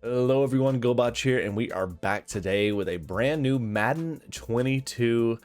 Hello everyone, Gobotch here, and we are back today with a brand new Madden 22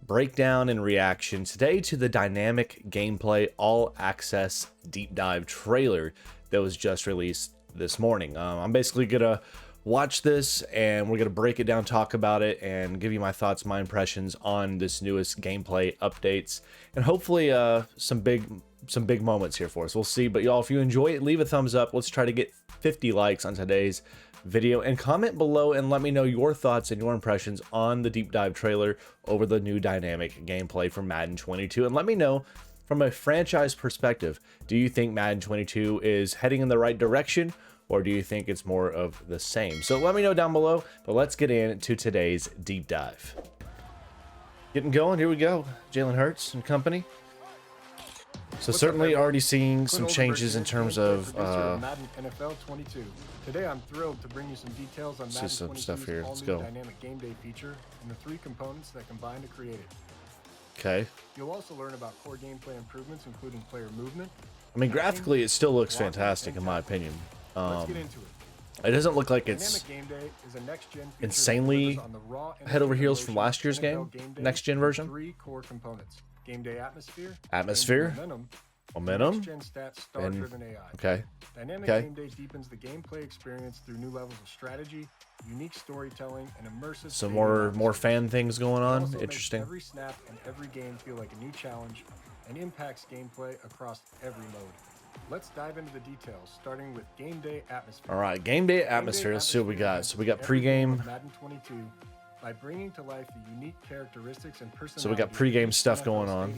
breakdown and reaction today to the dynamic gameplay all access deep dive trailer that was just released this morning. I'm basically gonna watch this and we're gonna break it down, talk about it, and give you my thoughts, my impressions on this newest gameplay updates, and hopefully some big moments here for us. We'll see. But y'all, if you enjoy it, leave a thumbs up. Let's try to get 50 likes on today's video, and comment below and let me know your thoughts and your impressions on the deep dive trailer over the new dynamic gameplay for Madden 22. And let me know from a franchise perspective, do you think Madden 22 is heading in the right direction, or do you think it's more of the same? So let me know down below, but let's get into today's deep dive. Getting going, here we go. Jalen Hurts and company. So certainly already seeing some changes in terms of Madden NFL 22. Today I'm thrilled to bring you some details on Madden 22's all-new dynamic game day feature and the three components that combine to create it. Okay. You'll also learn about core gameplay improvements, including player movement. I mean, graphically it still looks fantastic in my opinion. Let's get into it. It doesn't look like it's insanely head over heels from last year's game, next gen version. Three core components: game day atmosphere, momentum, next-gen stats, star-driven AI. Okay. Dynamic game day deepens the gameplay experience through new levels of strategy, unique storytelling, and immersive. Some more fan things going on. Interesting. Every snap and every game feel like a new challenge, and impacts gameplay across every mode. Let's dive into the details, starting with game day atmosphere. All right, game day atmosphere. Let's see what we got. So we got pregame. Madden 22 by bringing to life the unique characteristics and personality. So we got pregame stuff going on.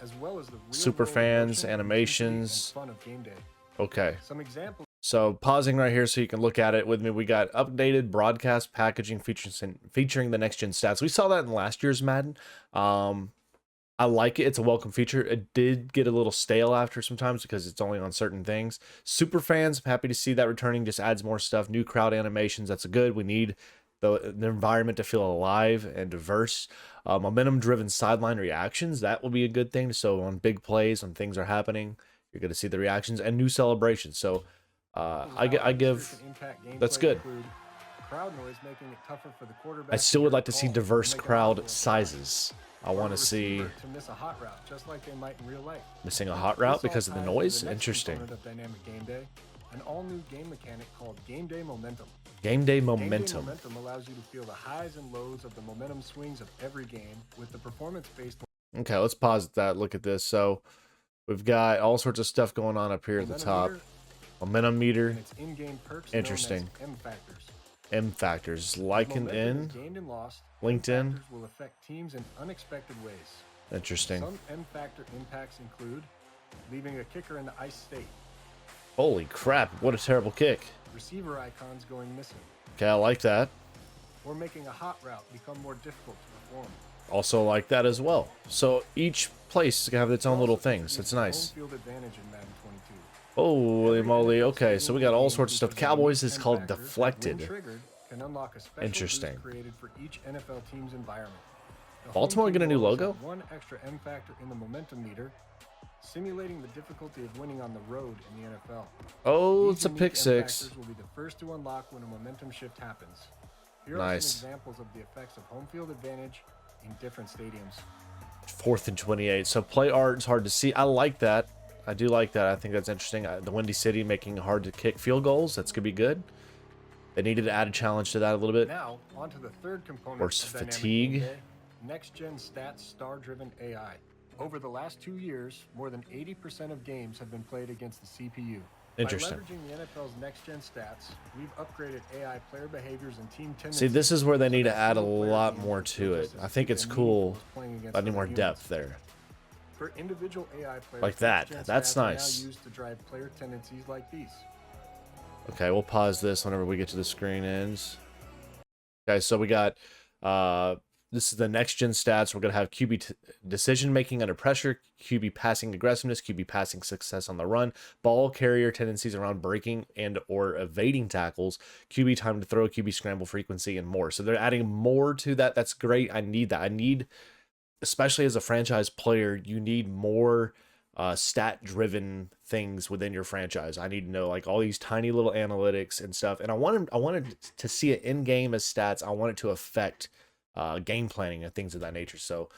As well as the super fans, animations. Fun of game day. Okay. Some examples. So pausing right here so you can look at it with me. We got updated broadcast packaging featuring the next gen stats. We saw that in last year's Madden. I like it. It's a welcome feature. It did get a little stale after sometimes because it's only on certain things. Super fans, I'm happy to see that returning. Just adds more stuff. New crowd animations. That's good. We need the environment to feel alive and diverse. Momentum driven sideline reactions, that will be a good thing. So on big plays, when things are happening, you're going to see the reactions, and new celebrations. So I give that's good. I still would like to see diverse crowd sizes. I want to see missing a hot route because of the noise. Interesting. An all-new game mechanic called Game Day Momentum. Game Day Momentum. Momentum. Game Day Momentum allows you to feel the highs and lows of the momentum swings of every game with the performance-based. Okay, let's pause that. Look at this. So we've got all sorts of stuff going on up here at the top. Momentum meter. And its in-game perks. Interesting. M factors. M factors. Likened in. Gained and lost. LinkedIn. Will affect teams in unexpected ways. Interesting. Some M factor impacts include leaving a kicker in the ice state. Holy crap, what a terrible kick. Receiver icons going missing. Okay, I like that. Or making a hot route become more difficult to perform. Also like that as well. So each place is going to have its own little things. It's nice. Homefield advantage in Madden 22. Holy moly. Okay, so we got all sorts of stuff. Cowboys is called Deflected. Can unlock a special interesting. Created for each NFL team's environment. Baltimore get a new logo? One extra M factor in the momentum meter, simulating the difficulty of winning on the road in the NFL. Oh, These it's a pick six. will be the first to unlock when a momentum shift happens. Here nice. Are some examples of the effects of home field advantage in different stadiums. 4th and 28. So play art is hard to see. I like that. I do like that. I think that's interesting. The Windy City making it hard to kick field goals. That's going to be good. They needed to add a challenge to that a little bit. Now, on to the third component or of fatigue. Next-gen stats, star-driven AI. Over the last 2 years, more than 80% of games have been played against the CPU. Interesting. By leveraging the NFL's next-gen stats, we've upgraded AI player behaviors and team tendencies. See, this is where they need to add a lot more to it. I think it's cool. I need more depth there. For individual AI players, like that. That's nice. Now used to drive player tendencies like these. Okay, we'll pause this whenever we get to the screen ends. Okay, so we got this is the next gen stats. We're going to have QB decision making under pressure, QB passing aggressiveness, QB passing success on the run, ball carrier tendencies around breaking and or evading tackles, QB time to throw, QB scramble frequency, and more. So they're adding more to that. That's great. I need that. I need, especially as a franchise player, you need more stat driven things within your franchise. I need to know like all these tiny little analytics and stuff. And I wanted to see it in game as stats. I want it to affect game planning and things of that nature. So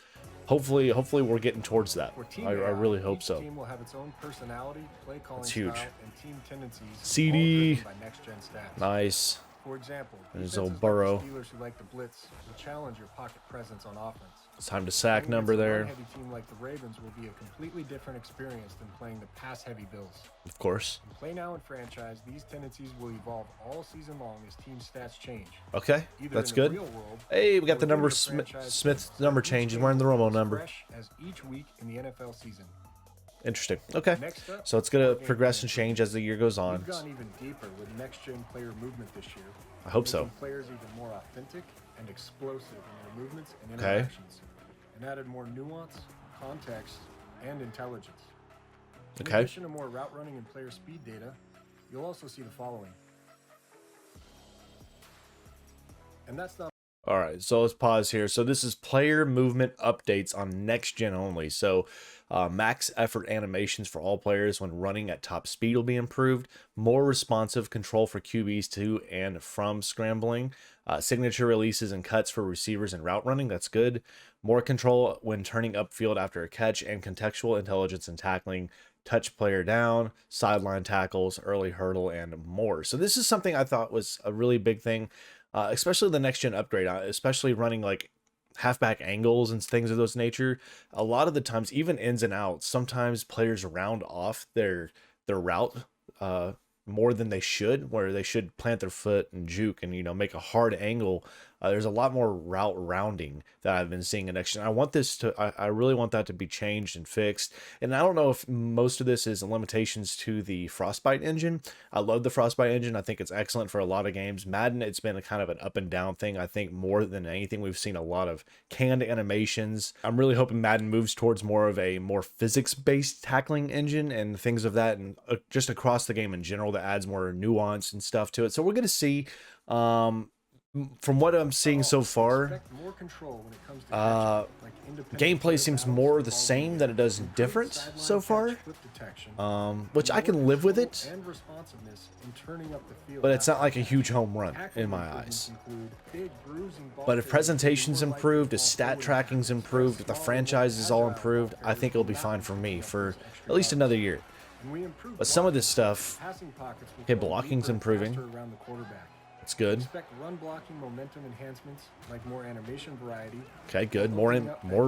hopefully we're getting towards that. I really hope so. Each team will have its own personality, play calling That's huge. style, and team tendencies. CD. By next-gen stats. Nice. For example, there's old Burrow. Steelers who like to blitz will challenge your pocket presence on offense. It's time to sack number there. A heavy team like the Ravens will be a completely different experience than playing the pass-heavy Bills. Of course. In Play Now and Franchise, these tendencies will evolve all season long as team stats change. Okay, that's good. Hey, we got the number Smith's number change, and we're in the Romo number. As each week in the NFL season. Interesting. Okay, so it's gonna progress and change as the year goes on. We've gone even deeper with next-gen player movement this year. I hope so. Players even more authentic and explosive in their movements and interactions, and added more nuance, context, and intelligence. In addition to more route running and player speed data, you'll also see the following. And that's not. All right, so let's pause here. So this is player movement updates on next gen only. So max effort animations for all players when running at top speed will be improved. More responsive control for QBs to and from scrambling. Signature releases and cuts for receivers and route running. That's good. More control when turning upfield after a catch, and contextual intelligence and tackling. Touch player down, sideline tackles, early hurdle, and more. So this is something I thought was a really big thing. Especially the next gen upgrade, especially running like halfback angles and things of those nature. A lot of the times, even ins and outs, sometimes players round off their route more than they should, where they should plant their foot and juke and, you know, make a hard angle. There's a lot more route rounding that I've been seeing in next gen. I really want that to be changed and fixed. And I don't know if most of this is limitations to the Frostbite engine. I love the Frostbite engine. I think it's excellent for a lot of games. Madden, it's been a kind of an up and down thing. I think more than anything, we've seen a lot of canned animations. I'm really hoping Madden moves towards more of a more physics-based tackling engine and things of that, and just across the game in general that adds more nuance and stuff to it. So we're going to see. From what I'm seeing so far, gameplay seems more the same than it does different so far, which I can live with it, but it's not like a huge home run in my eyes. But if presentation's improved, if stat tracking's improved, if the franchise is all improved, I think it'll be fine for me for at least another year. But some of this stuff, okay, blocking's improving. It's good. Expect run blocking momentum enhancements like more animation variety. Okay, good. More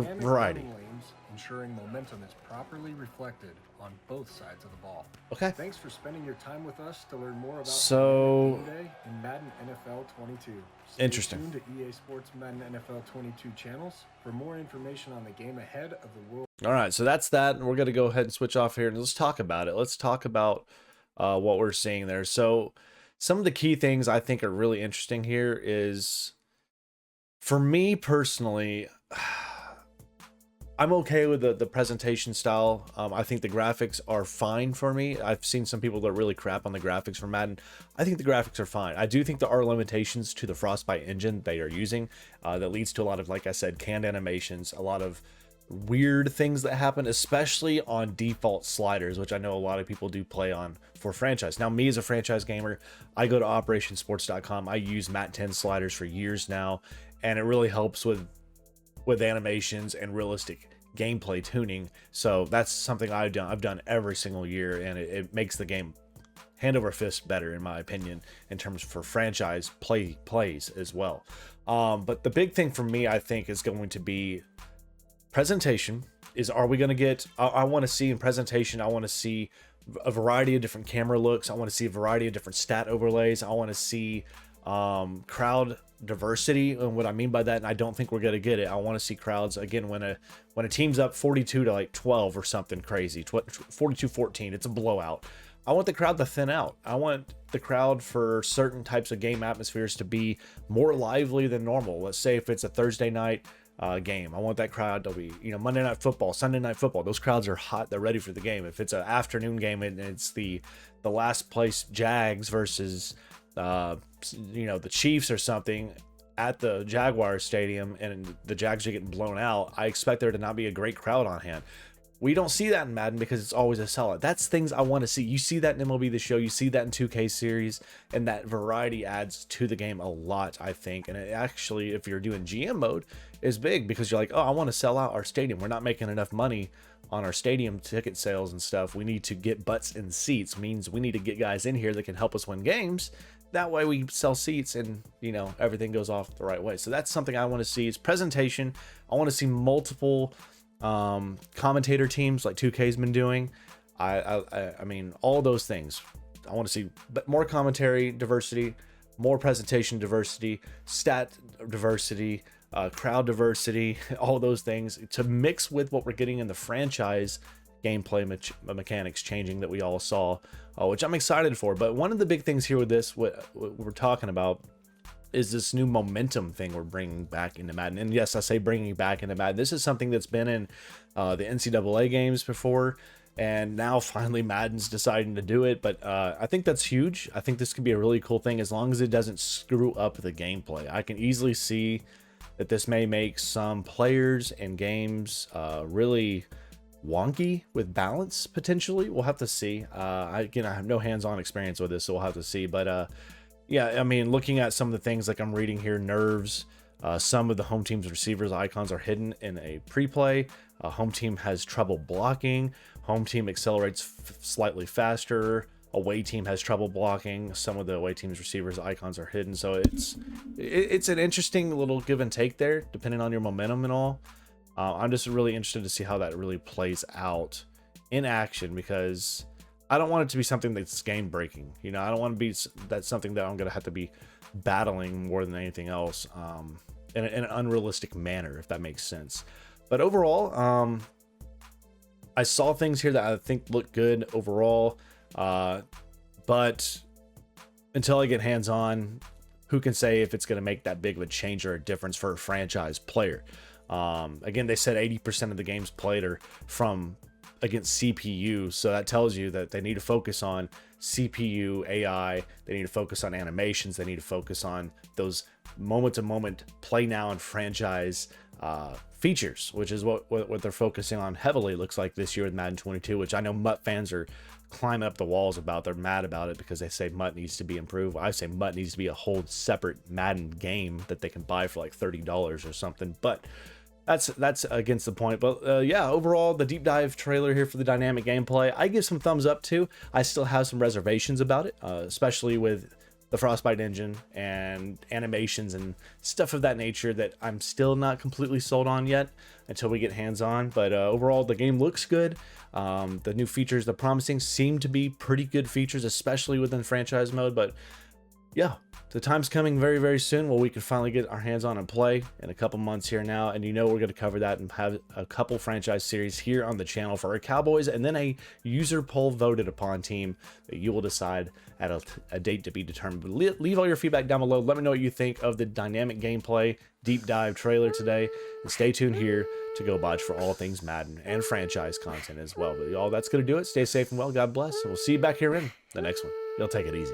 variety. Lanes, ensuring momentum is properly reflected on both sides of the ball. Okay. Thanks for spending your time with us to learn more about Game Day and Madden NFL 22. Interesting. Stay tuned to EA Sports Madden NFL 22 channels for more information on the game ahead of the world. All right, so that's that, and we're going to go ahead and switch off here and let's talk about it. Let's talk about what we're seeing there. So some of the key things I think are really interesting here is, for me personally, I'm okay with the presentation style. I think the graphics are fine for me. I've seen some people that really crap on the graphics for Madden. I think the graphics are fine. I do think there are limitations to the Frostbite engine they are using that leads to a lot of, like I said, canned animations, a lot of weird things that happen, especially on default sliders, which I know a lot of people do play on for franchise. Now, me as a franchise gamer, I go to operationsports.com. I use Mat 10 sliders for years now, and it really helps with animations and realistic gameplay tuning. So that's something I've done every single year, and it makes the game hand over fist better, in my opinion, in terms for franchise plays as well. But the big thing for me, I think, is going to be presentation. Are we going to get, I want to see in presentation, I want to see a variety of different camera looks. I want to see a variety of different stat overlays. I want to see crowd diversity, and what I mean by that, and I don't think we're going to get it. I want to see crowds again when a team's up 42 to like 12 or something crazy, 42-14, it's a blowout. I want the crowd to thin out. I want the crowd for certain types of game atmospheres to be more lively than normal. Let's say if it's a Thursday night game, I want that crowd to be, you know, Monday Night Football, Sunday Night Football. Those crowds are hot. They're ready for the game. If it's an afternoon game and it's the last place Jags versus, you know, the Chiefs or something at the Jaguars stadium, and the Jags are getting blown out, I expect there to not be a great crowd on hand. We don't see that in Madden because it's always a sellout. That's things I want to see. You see that in MLB The Show, you see that in 2K series, and that variety adds to the game a lot, I think. And it actually, if you're doing GM mode, is big because you're like, oh, I want to sell out our stadium. We're not making enough money on our stadium ticket sales and stuff. We need to get butts in seats, means we need to get guys in here that can help us win games. That way we sell seats and, you know, everything goes off the right way. So that's something I want to see is presentation. I want to see multiple commentator teams like 2K's been doing. I mean, all those things. I want to see more commentary diversity, more presentation diversity, stat diversity, crowd diversity, all those things to mix with what we're getting in the franchise gameplay mechanics changing that we all saw, which I'm excited for. But one of the big things here with this, what we're talking about, is this new momentum thing we're bringing back into Madden. And yes, I say bringing back into Madden. This is something that's been in the NCAA games before, and now finally Madden's deciding to do it. But I think that's huge. I think this could be a really cool thing as long as it doesn't screw up the gameplay. I can easily see that this may make some players and games really wonky with balance potentially. We'll have to see. I have no hands-on experience with this, so we'll have to see. But yeah, I mean, looking at some of the things like I'm reading here, nerves, some of the home team's receivers icons are hidden in a pre-play. Home team has trouble blocking. Home team accelerates slightly faster. Away team has trouble blocking. Some of the away team's receivers icons are hidden. So it's an interesting little give and take there, depending on your momentum and all. I'm just really interested to see how that really plays out in action, because I don't want it to be something that's game breaking. You know, I don't want to be that's something that I'm going to have to be battling more than anything else in an unrealistic manner, if that makes sense. But overall, I saw things here that I think look good overall. But until I get hands on, who can say if it's going to make that big of a change or a difference for a franchise player? Again, they said 80% of the games played are from against CPU, so that tells you that they need to focus on CPU, AI, they need to focus on animations, they need to focus on those moment-to-moment play now and franchise features, which is what they're focusing on heavily, looks like, this year with Madden 22, which I know Mutt fans are climbing up the walls about. They're mad about it because they say Mutt needs to be improved. I say Mutt needs to be a whole separate Madden game that they can buy for like $30 or something, but that's against the point. But yeah, overall, the deep dive trailer here for the dynamic gameplay, I give some thumbs up to. I still have some reservations about it, especially with the Frostbite engine and animations and stuff of that nature that I'm still not completely sold on yet until we get hands on. But overall, the game looks good. The new features, the promising, seem to be pretty good features, especially within franchise mode. But yeah, the time's coming very, very soon where we can finally get our hands on and play in a couple months here now. And you know we're going to cover that and have a couple franchise series here on the channel for our Cowboys, and then a user poll voted upon team that you will decide at a date to be determined. But leave all your feedback down below. Let me know what you think of the dynamic gameplay deep dive trailer today. And stay tuned here to Gobotch for all things Madden and franchise content as well. But y'all, that's going to do it. Stay safe and well. God bless. And we'll see you back here in the next one. Y'all take it easy.